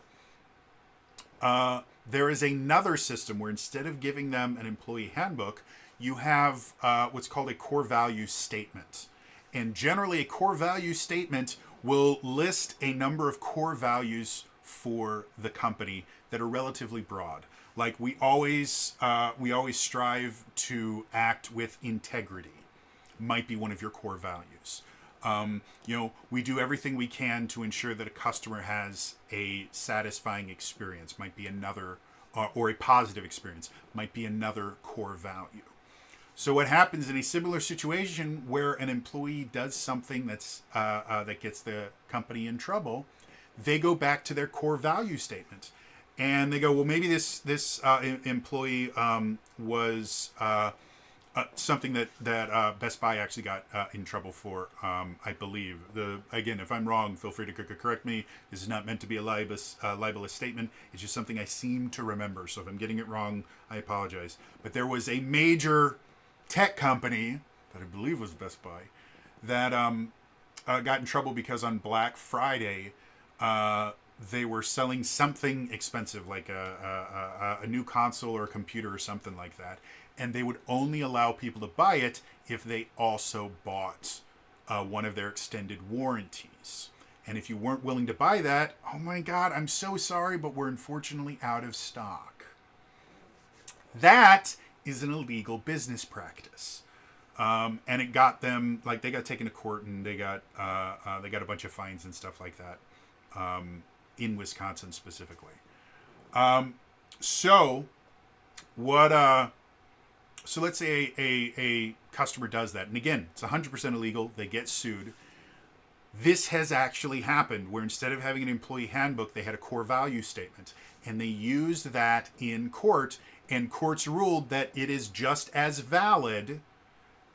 there is another system where instead of giving them an employee handbook, you have what's called a core value statement. And generally, a core value statement will list a number of core values for the company that are relatively broad. Like we always strive to act with integrity. Might be one of your core values. We do everything we can to ensure that a customer has a satisfying experience. Might be another, or a positive experience. Might be another core value. So what happens in a similar situation where an employee does something that's that gets the company in trouble, they go back to their core value statement, and they go, well, maybe this employee was something that Best Buy actually got in trouble for. I believe again, if I'm wrong, feel free to correct me. This is not meant to be a libelous statement. It's just something I seem to remember. So if I'm getting it wrong, I apologize. But there was a major tech company that I believe was Best Buy that got in trouble because on Black Friday they were selling something expensive, like a new console or a computer or something like that, and they would only allow people to buy it if they also bought one of their extended warranties. And if you weren't willing to buy that, oh my God, I'm so sorry, but we're unfortunately out of stock. That is an illegal business practice. And it got them, like, they got taken to court, and they got a bunch of fines and stuff like that, in Wisconsin specifically. So let's say a customer does that, and again, it's 100% illegal. They get sued. This has actually happened where instead of having an employee handbook, they had a core value statement, and they used that in court, and courts ruled that it is just as valid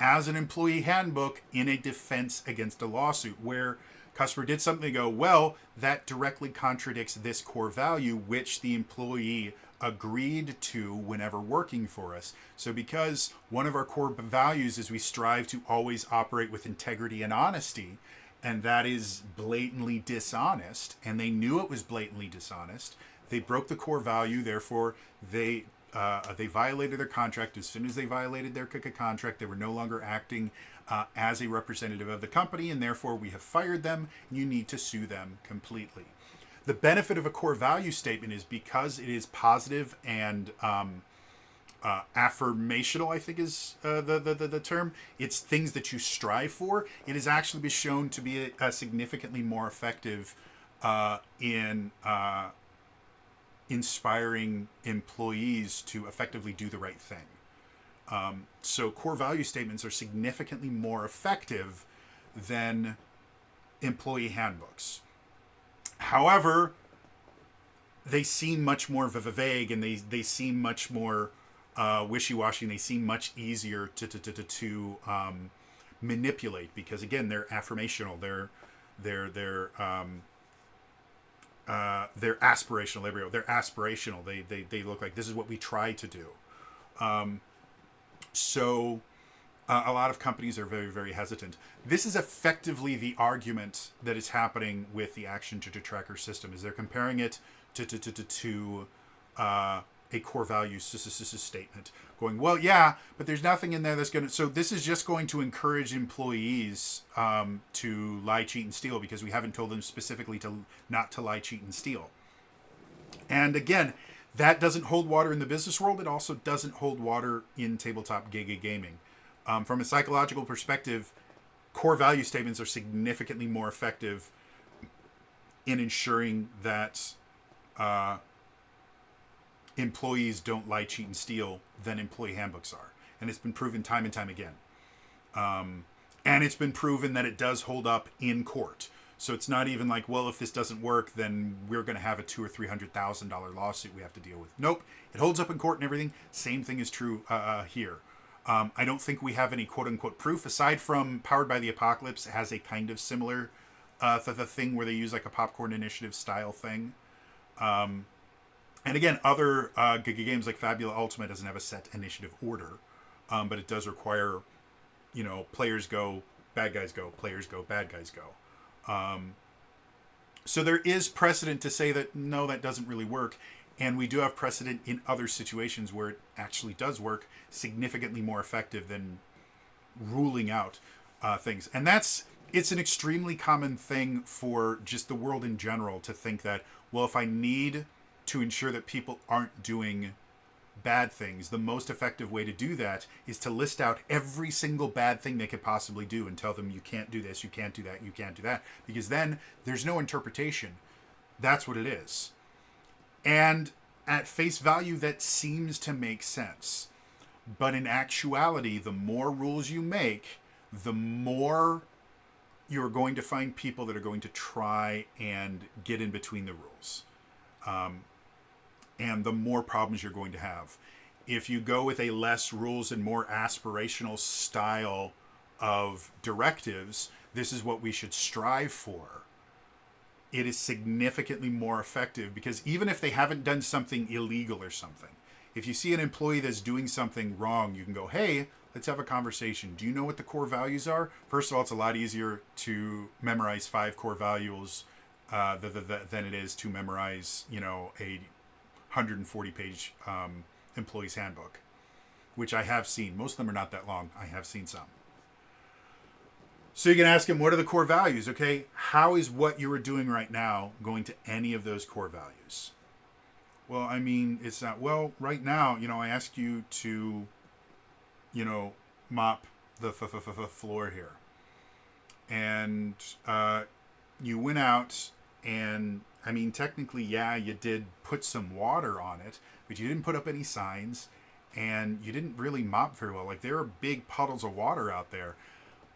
as an employee handbook in a defense against a lawsuit, where customer did something, they go, well, that directly contradicts this core value, which the employee agreed to whenever working for us. So because one of our core values is we strive to always operate with integrity and honesty, and that is blatantly dishonest, and they knew it was blatantly dishonest, they broke the core value, therefore they violated their contract. As soon as they violated their contract, they were no longer acting as a representative of the company, and therefore we have fired them, and you need to sue them completely. The benefit of a core value statement is because it is positive and affirmational, I think is the term. It's things that you strive for. It has actually been shown to be significantly more effective in inspiring employees to effectively do the right thing. So core value statements are significantly more effective than employee handbooks. However, they seem much more vague, and they seem much more wishy-washy, and they seem much easier to manipulate because again they're affirmational, they're aspirational. There we go. They're aspirational. They look like this is what we try to do. So a lot of companies are very, very hesitant. This is effectively the argument that is happening with the action to tracker system. Is they're comparing it to a core value statement, going, well, yeah, but there's nothing in there that's going to. So this is just going to encourage employees to lie, cheat, and steal because we haven't told them specifically to not to lie, cheat, and steal. And again, that doesn't hold water in the business world. It also doesn't hold water in tabletop gaming. From a psychological perspective, core value statements are significantly more effective in ensuring that employees don't lie, cheat, and steal than employee handbooks are. And it's been proven time and time again. And it's been proven that it does hold up in court. So it's not even like, well, if this doesn't work, then we're going to have a $200,000 or $300,000 lawsuit we have to deal with. Nope, it holds up in court and everything. Same thing is true here. I don't think we have any quote-unquote proof, aside from Powered by the Apocalypse has a kind of similar the thing where they use like a popcorn initiative style thing. And again, other games like Fabula Ultima doesn't have a set initiative order, but it does require, players go, bad guys go, players go, bad guys go. So there is precedent to say that, no, that doesn't really work. And we do have precedent in other situations where it actually does work significantly more effective than ruling out things. And it's an extremely common thing for just the world in general to think that, well, if I need to ensure that people aren't doing bad things, the most effective way to do that is to list out every single bad thing they could possibly do and tell them you can't do this, you can't do that, you can't do that, because then there's no interpretation. That's what it is. And at face value, that seems to make sense. But in actuality, the more rules you make, the more you're going to find people that are going to try and get in between the rules. And the more problems you're going to have. If you go with a less rules and more aspirational style of directives, this is what we should strive for. It is significantly more effective because even if they haven't done something illegal or something, if you see an employee that's doing something wrong, you can go, hey, let's have a conversation. Do you know what the core values are? First of all, it's a lot easier to memorize 5 core values than it is to memorize, a 140-page employee's handbook, which I have seen. Most of them are not that long. I have seen some. So you can ask him, what are the core values? Okay, how is what you are doing right now going to any of those core values? Well, I mean, it's not, well, right now, I asked you to, mop the floor here. And you went out and, I mean, technically, yeah, you did put some water on it, but you didn't put up any signs, and you didn't really mop very well. Like, there are big puddles of water out there.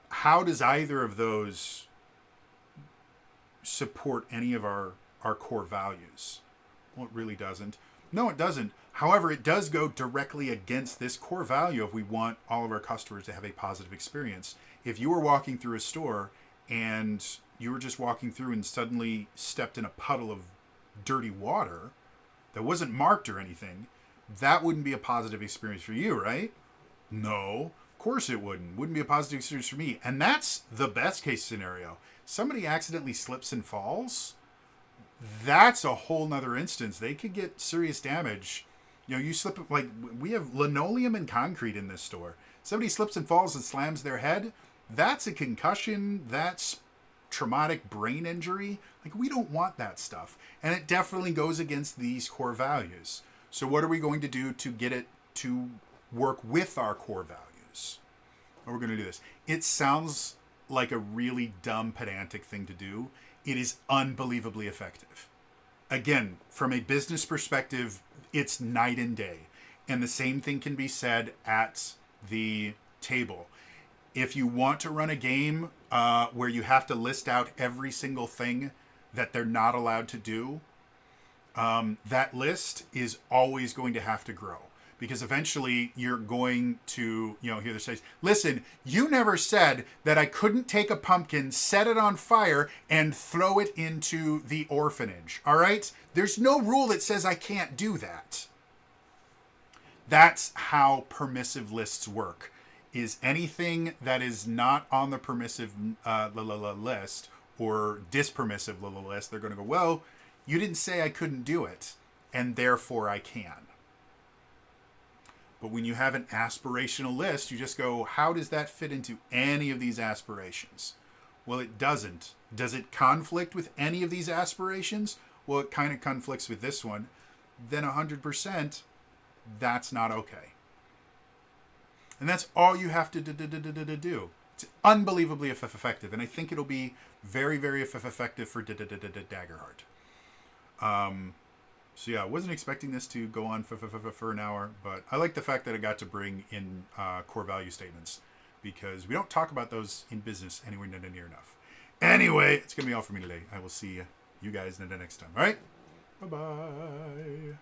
How does either of those support any of our core values? Well, it really doesn't. No, it doesn't. However, it does go directly against this core value if we want all of our customers to have a positive experience. If you were walking through a store and you were just walking through and suddenly stepped in a puddle of dirty water that wasn't marked or anything, that wouldn't be a positive experience for you, right? No, of course it wouldn't. Wouldn't be a positive experience for me. And that's the best case scenario. Somebody accidentally slips and falls. That's a whole nother instance. They could get serious damage. You slip, like, we have linoleum and concrete in this store. Somebody slips and falls and slams their head. That's a concussion. That's traumatic brain injury. Like, we don't want that stuff. And it definitely goes against these core values. So what are we going to do to get it to work with our core values? We're going to do this. It sounds like a really dumb, pedantic thing to do. It is unbelievably effective. Again, from a business perspective, it's night and day. And the same thing can be said at the table. If you want to run a game where you have to list out every single thing that they're not allowed to do, that list is always going to have to grow. because eventually you're going to, hear the say, listen, you never said that I couldn't take a pumpkin, set it on fire, and throw it into the orphanage. All right? There's no rule that says I can't do that. That's how permissive lists work. Is anything that is not on the permissive list or dispermissive list, they're going to go, well, you didn't say I couldn't do it, and therefore I can. But when you have an aspirational list, you just go, how does that fit into any of these aspirations? Well, it doesn't. Does it conflict with any of these aspirations? Well, it kind of conflicts with this one. Then 100%, that's not okay. And that's all you have to do. It's unbelievably effective. And I think it'll be very, very effective for Daggerheart. So yeah, I wasn't expecting this to go on for an hour, but I like the fact that I got to bring in core value statements, because we don't talk about those in business anywhere near enough. Anyway, it's going to be all for me today. I will see you guys next time. All right? Bye-bye.